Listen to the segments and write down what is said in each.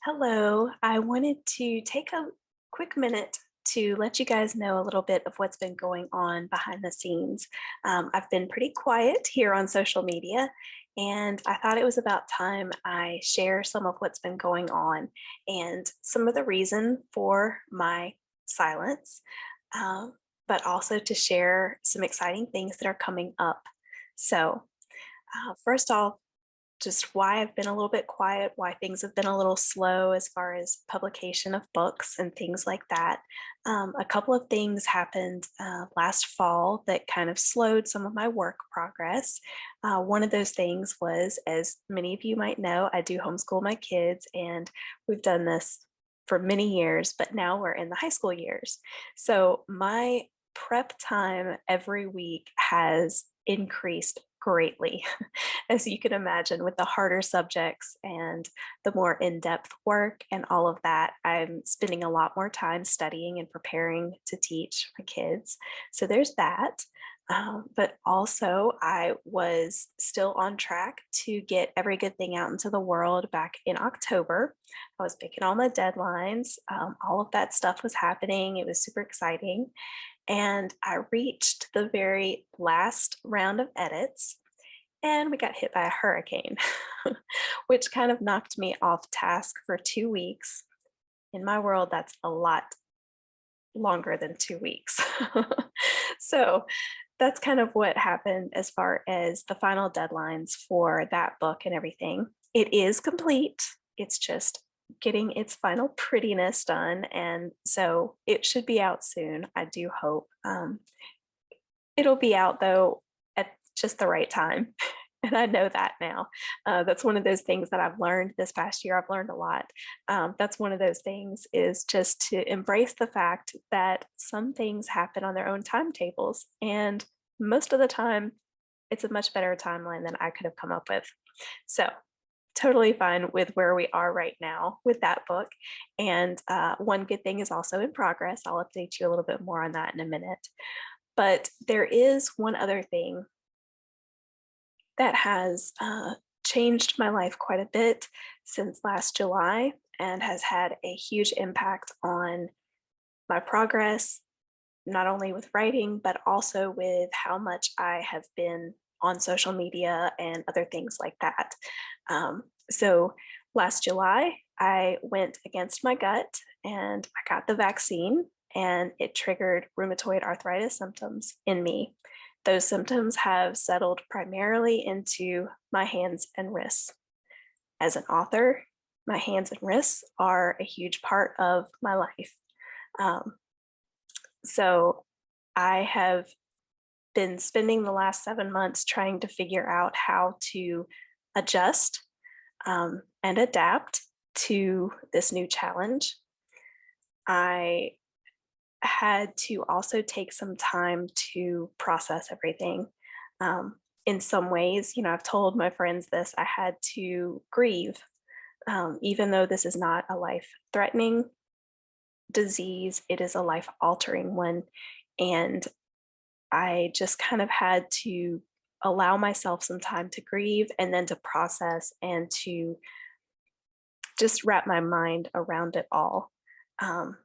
Hello, I wanted to take a quick minute to let you guys know a little bit of what's been going on behind the scenes. I've been pretty quiet here on social media, and I thought it was about time I share some of what's been going on and some of the reason for my silence, um, but also to share some exciting things that are coming up. So, first off, just why I've been a little bit quiet, why things have been a little slow as far as publication of books and things like that. A couple of things happened last fall that kind of slowed some of my work progress. One of those things was, as many of you might know, I do homeschool my kids, and we've done this for many years, but now we're in the high school years. So my prep time every week has increased greatly. As you can imagine, with the harder subjects and the more in depth work and all of that, I'm spending a lot more time studying and preparing to teach my kids. So there's that. But also, I was still on track to get Every Good Thing out into the world back in October. I was making all my deadlines. All of that stuff was happening. It was super exciting. And I reached the very last round of edits and we got hit by a hurricane, which kind of knocked me off task for 2 weeks. In my world, that's a lot longer than 2 weeks. So that's kind of what happened as far as the final deadlines for that book and everything. It is complete, it's just getting its final prettiness done. And so it should be out soon, I do hope. It'll be out though at just the right time. And I know that now. That's one of those things that I've learned this past year. I've learned a lot. That's one of those things is just to embrace the fact that some things happen on their own timetables. And most of the time, it's a much better timeline than I could have come up with. So, totally fine with where we are right now with that book. And one good thing is also in progress. I'll update you a little bit more on that in a minute. But there is one other thing that has changed my life quite a bit since last July and has had a huge impact on my progress, not only with writing, but also with how much I have been on social media and other things like that. So last July, I went against my gut and I got the vaccine, and it triggered rheumatoid arthritis symptoms in me. Those symptoms have settled primarily into my hands and wrists. As an author, my hands and wrists are a huge part of my life. Um, so I have been spending the last 7 months trying to figure out how to adjust and adapt to this new challenge. I had to also take some time to process everything. In some ways, I've told my friends this, I had to grieve, even though this is not a life threatening disease, it is a life altering one. And I just kind of had to allow myself some time to grieve and then to process and to just wrap my mind around it all. Um,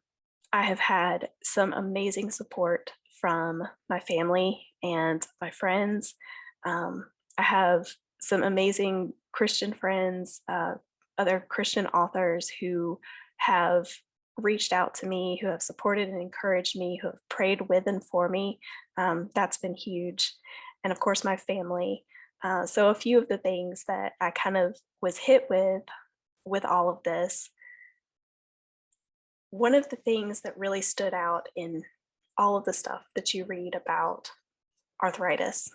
I have had some amazing support from my family and my friends. I have some amazing Christian friends, other Christian authors who have reached out to me, who have supported and encouraged me, who have prayed with and for me. That's been huge. And of course, my family. So, a few of the things that I kind of was hit with all of this, one of the things that really stood out in all of the stuff that you read about arthritis,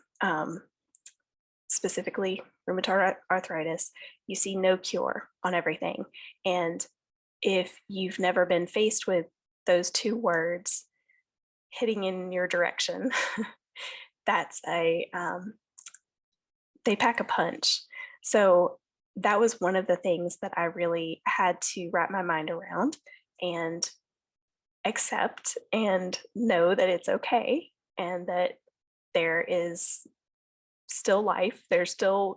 specifically rheumatoid arthritis, you see no cure on everything. And if you've never been faced with those two words hitting in your direction, that's they pack a punch. So that was one of the things that I really had to wrap my mind around and accept and know that it's okay and that there is still life. There's still,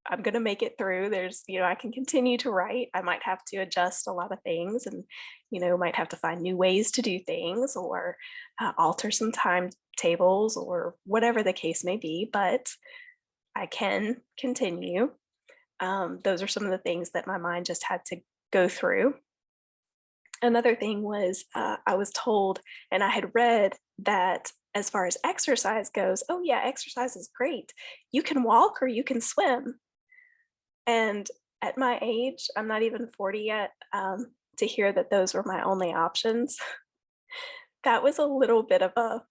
I'm going to make it through. I can continue to write. I might have to adjust a lot of things and, might have to find new ways to do things or alter some timetables or whatever the case may be, but I can continue. Those are some of the things that my mind just had to go through. Another thing was I was told, and I had read that as far as exercise goes, oh, yeah, exercise is great. You can walk or you can swim. And at my age, I'm not even 40 yet, to hear that those were my only options, that was a little bit of a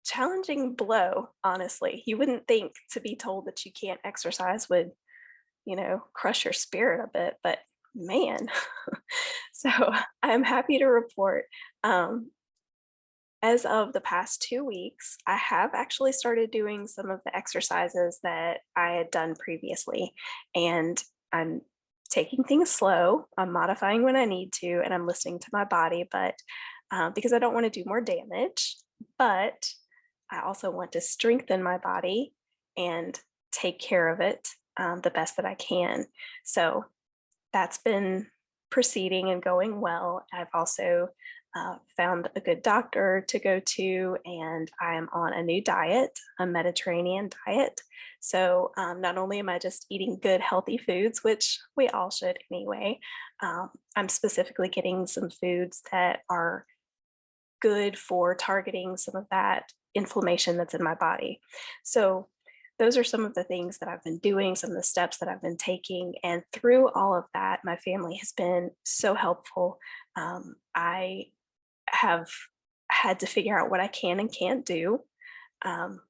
challenging blow, honestly. You wouldn't think to be told that you can't exercise would, crush your spirit a bit, but man. So I'm happy to report, um, as of the past 2 weeks, I have actually started doing some of the exercises that I had done previously. And I'm taking things slow, I'm modifying when I need to, and I'm listening to my body, but because I don't want to do more damage, but I also want to strengthen my body and take care of it the best that I can. So that's been proceeding and going well. I've also found a good doctor to go to, and I'm on a new diet, a Mediterranean diet. So not only am I just eating good, healthy foods, which we all should anyway, I'm specifically getting some foods that are good for targeting some of that inflammation that's in my body. So those are some of the things that I've been doing, some of the steps that I've been taking. And through all of that, my family has been so helpful. I have had to figure out what I can and can't do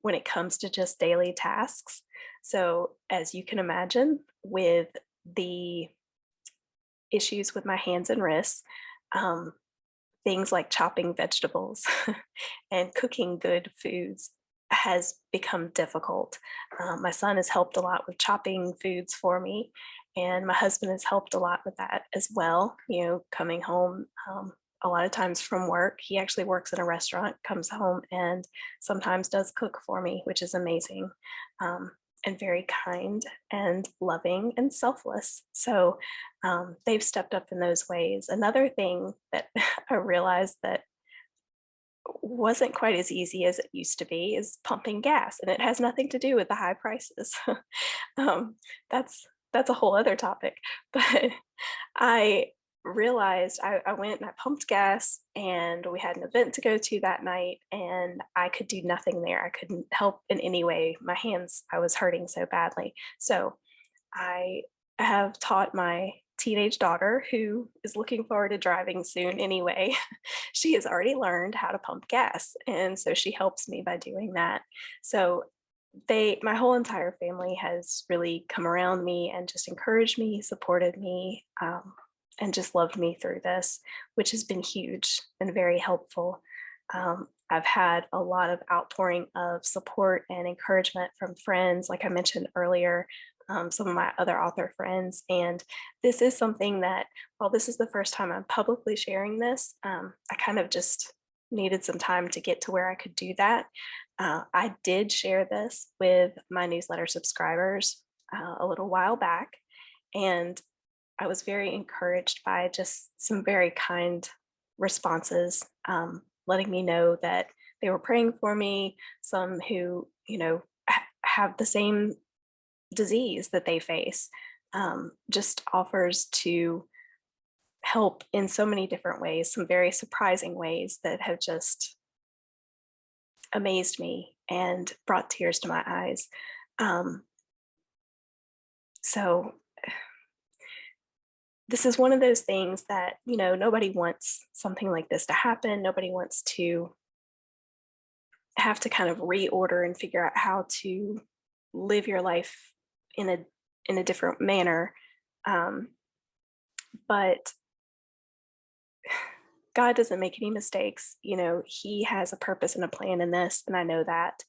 when it comes to just daily tasks. So, as you can imagine, with the issues with my hands and wrists, um, things like chopping vegetables and cooking good foods has become difficult. My son has helped a lot with chopping foods for me, and my husband has helped a lot with that as well. Coming home a lot of times from work, he actually works in a restaurant, comes home and sometimes does cook for me, which is amazing. Um, and very kind and loving and selfless. So they've stepped up in those ways. Another thing that I realized that wasn't quite as easy as it used to be is pumping gas, and it has nothing to do with the high prices. um, that's a whole other topic. But I realized I went and I pumped gas, and we had an event to go to that night, and I could do nothing there. I couldn't help in any way. My hands, I was hurting so badly. So I have taught my teenage daughter, who is looking forward to driving soon anyway. She has already learned how to pump gas, and so she helps me by doing that. So my whole entire family has really come around me and just encouraged me, supported me, and just loved me through this, which has been huge and very helpful. I've had a lot of outpouring of support and encouragement from friends, like I mentioned earlier, some of my other author friends. And this is something that, while this is the first time I'm publicly sharing this, I kind of just needed some time to get to where I could do that. I did share this with my newsletter subscribers a little while back, and I was very encouraged by just some very kind responses, letting me know that they were praying for me, some who, have the same disease that they face, just offers to help in so many different ways, some very surprising ways that have just amazed me and brought tears to my eyes. Um, so this is one of those things that, nobody wants something like this to happen. Nobody wants to have to kind of reorder and figure out how to live your life in a different manner. Um, but God doesn't make any mistakes. He has a purpose and a plan in this, and I know that.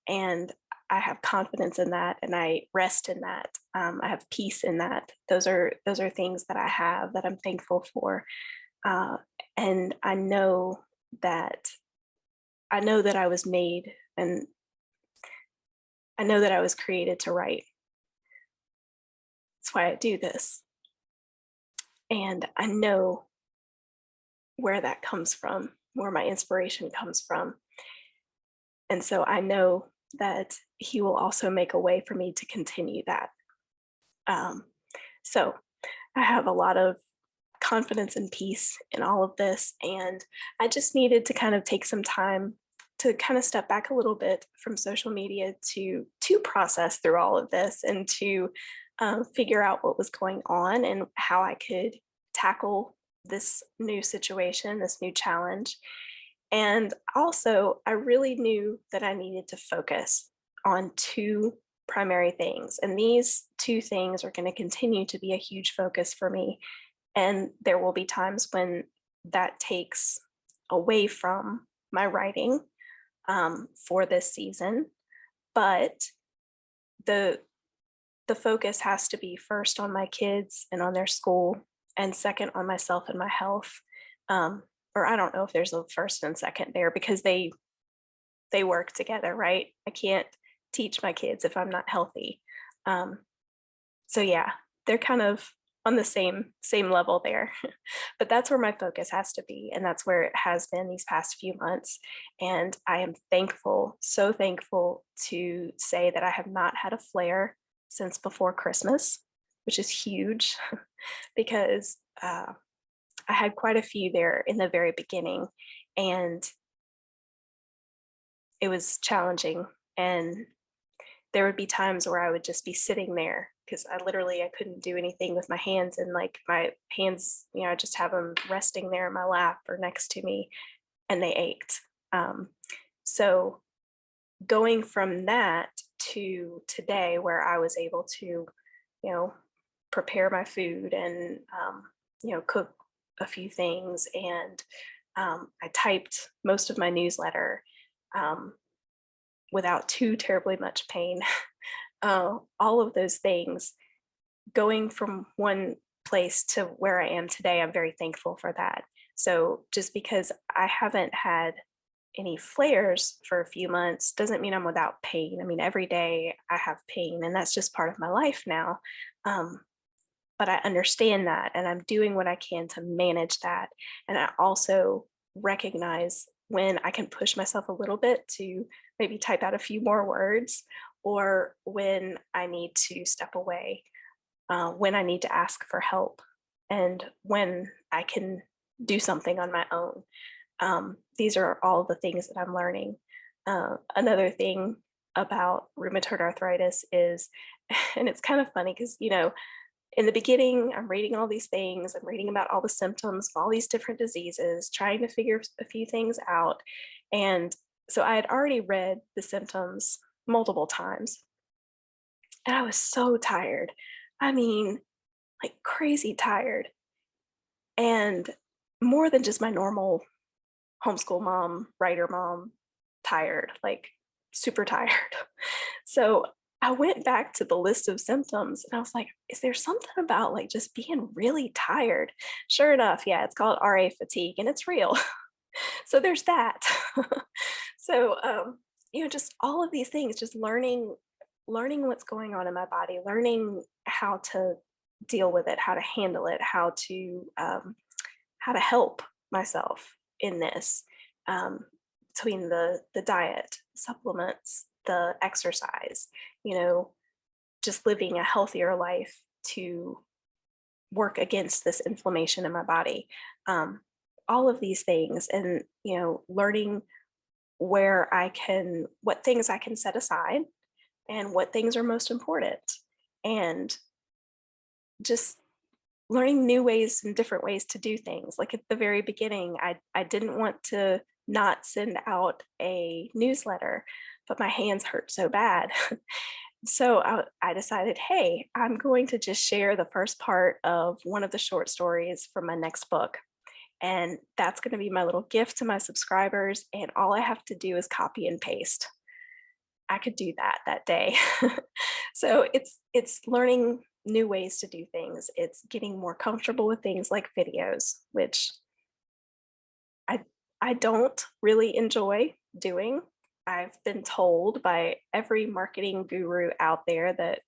And I have confidence in that, and I rest in that. I have peace in that. Those are things that I have that I'm thankful for. Uh, and I know that I was made, and I know that I was created to write. That's why I do this. And I know where that comes from, where my inspiration comes from. And so I know that he will also make a way for me to continue that. Um, so I have a lot of confidence and peace in all of this. And I just needed to kind of take some time to kind of step back a little bit from social media to process through all of this and to figure out what was going on and how I could tackle this new situation, this new challenge. And also, I really knew that I needed to focus on two primary things. And these two things are going to continue to be a huge focus for me. And there will be times when that takes away from my writing for this season. But the the focus has to be first on my kids and on their school, and second on myself and my health. Um, or I don't know if there's a first and second there because they work together, right? I can't teach my kids if I'm not healthy. Um, so yeah, they're kind of on the same level there. But that's where my focus has to be, and that's where it has been these past few months. And I am thankful, so thankful to say that I have not had a flare since before Christmas, which is huge because I had quite a few there in the very beginning, and it was challenging. And there would be times where I would just be sitting there because I couldn't do anything with my hands, and like my hands, I just have them resting there in my lap or next to me, and they ached. Um, so going from that to today, where I was able to, prepare my food and cook a few things, and I typed most of my newsletter um, without too terribly much pain. All of those things, going from one place to where I am today, I'm very thankful for that. So just because I haven't had any flares for a few months doesn't mean I'm without pain. I mean, every day I have pain, and that's just part of my life now. Um, but I understand that, and I'm doing what I can to manage that. And I also recognize when I can push myself a little bit to maybe type out a few more words, or when I need to step away, when I need to ask for help, and when I can do something on my own. These are all the things that I'm learning. Another thing about rheumatoid arthritis is, and it's kind of funny because, in the beginning, I'm reading all these things, I'm reading about all the symptoms of all these different diseases, trying to figure a few things out. And so I had already read the symptoms multiple times, and I was so tired. I mean, like crazy tired. And more than just my normal homeschool mom, writer mom, tired, like super tired. So I went back to the list of symptoms and I was like, is there something about like just being really tired? Sure enough, yeah, it's called RA fatigue and it's real. So there's that. So just all of these things, just learning what's going on in my body, learning how to deal with it, how to handle it, how to help myself in this, um, between the diet, supplements, the exercise, you know, just living a healthier life to work against this inflammation in my body. All of these things, and learning what things I can set aside and what things are most important, and just learning new ways and different ways to do things. Like at the very beginning, I didn't want to not send out a newsletter, but my hands hurt so bad. So I decided, hey, I'm going to just share the first part of one of the short stories from my next book. And that's going to be my little gift to my subscribers. And all I have to do is copy and paste. I could do that day. So it's learning new ways to do things. It's getting more comfortable with things like videos, which I I don't really enjoy doing. I've been told by every marketing guru out there that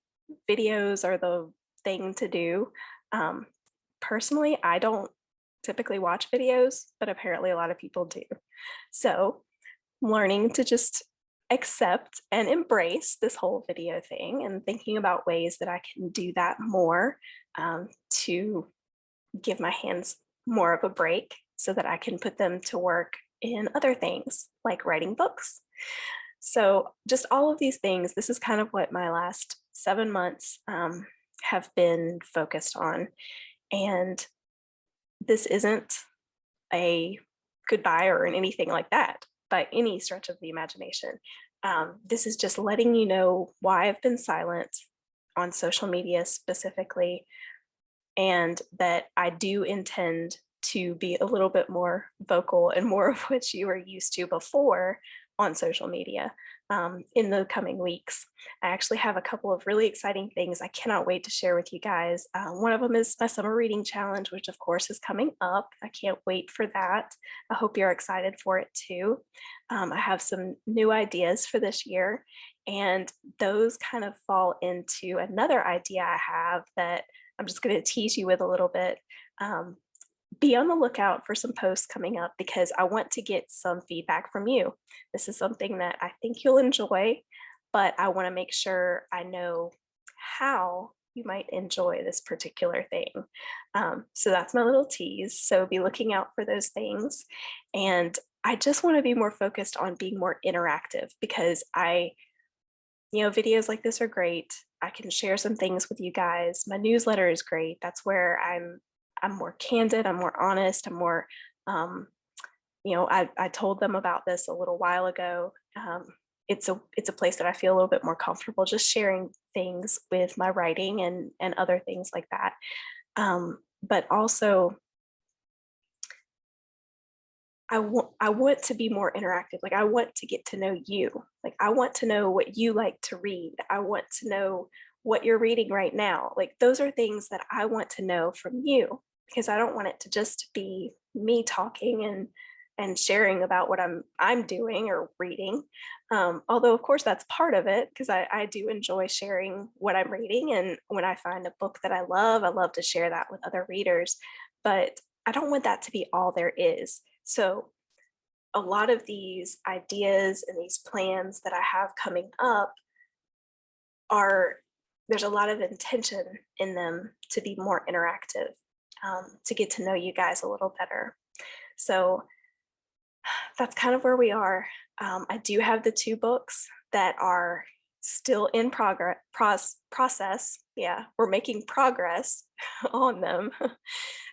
videos are the thing to do. Um, Personally, I don't typically watch videos, but apparently a lot of people do. So learning to just accept and embrace this whole video thing and thinking about ways that I can do that more, to give my hands more of a break so that I can put them to work in other things like writing books. So, just all of these things, this is kind of what my last 7 months have been focused on. And this isn't a goodbye or anything like that by any stretch of the imagination. This is just letting you know why I've been silent on social media specifically, and that I do intend to be a little bit more vocal and more of what you were used to before on social media in the coming weeks. I actually have a couple of really exciting things I cannot wait to share with you guys. One of them is my summer reading challenge, which of course is coming up. I can't wait for that. I hope you're excited for it too. I have some new ideas for this year, and those kind of fall into another idea I have that I'm just going to tease you with a little bit. Um, be on the lookout for some posts coming up because I want to get some feedback from you. This is something that I think you'll enjoy, but I want to make sure I know how you might enjoy this particular thing. So that's my little tease. So be looking out for those things. And I just want to be more focused on being more interactive because videos like this are great. I can share some things with you guys. My newsletter is great. That's where I'm more candid, I'm more honest, I'm more um, I told them about this a little while ago. It's a place that I feel a little bit more comfortable just sharing things with my writing and other things like that. But also I want to be more interactive. Like I want to get to know you. Like I want to know what you like to read. I want to know what you're reading right now. Like those are things that I want to know from you because I don't want it to just be me talking and sharing about what I'm doing or reading. Although of course that's part of it because I do enjoy sharing what I'm reading, and when I find a book that I love to share that with other readers. But I don't want that to be all there is. So a lot of these ideas and these plans that I have coming up are there's a lot of intention in them to be more interactive, to get to know you guys a little better. So that's kind of where we are. I do have the two books that are still in process. Yeah, we're making progress on them.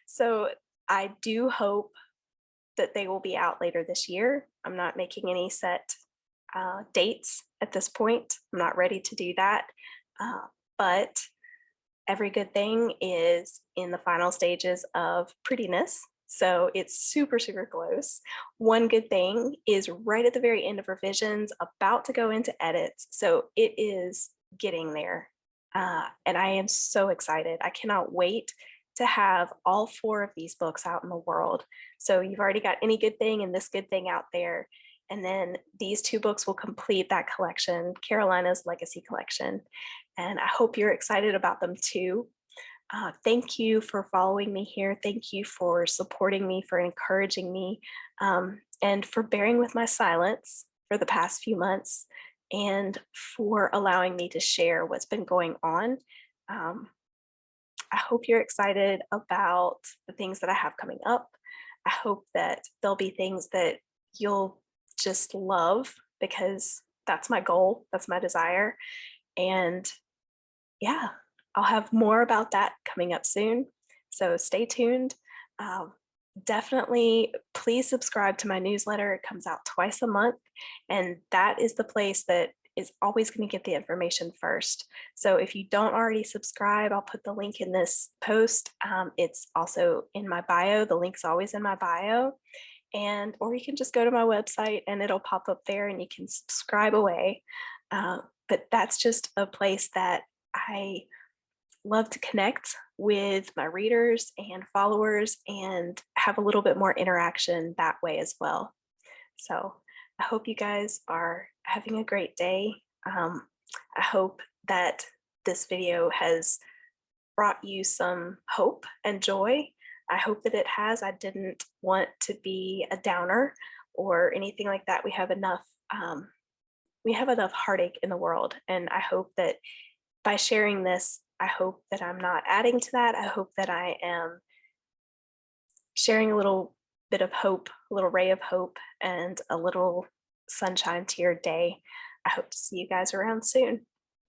So I do hope that they will be out later this year. I'm not making any set dates at this point. I'm not ready to do that. But every good thing is in the final stages of prettiness. So it's super, super close. One good thing is right at the very end of revisions, about to go into edits. So it is getting there. And I am so excited. I cannot wait to have all four of these books out in the world. So you've already got Any Good Thing and This Good Thing out there. And then these two books will complete that collection, Carolina's Legacy Collection. And I hope you're excited about them too. Thank you for following me here. Thank you for supporting me, for encouraging me, and for bearing with my silence for the past few months, and for allowing me to share what's been going on. I hope you're excited about the things that I have coming up. I hope that there'll be things that you'll just love because that's my goal, that's my desire. And yeah, I'll have more about that coming up soon. So stay tuned. Um, Definitely, please subscribe to my newsletter. It comes out twice a month, and that is the place that is always going to get the information first. So if you don't already subscribe, I'll put the link in this post. It's also in my bio. The link's always in my bio. Or you can just go to my website and it'll pop up there and you can subscribe away. But that's just a place that I love to connect with my readers and followers and have a little bit more interaction that way as well. So I hope you guys are having a great day. I hope that this video has brought you some hope and joy. I hope that it has. I didn't want to be a downer or anything like that. We have enough heartache in the world, and I hope that by sharing this, I hope that I'm not adding to that. I hope that I am sharing a little bit of hope, a little ray of hope, and a little sunshine to your day. I hope to see you guys around soon.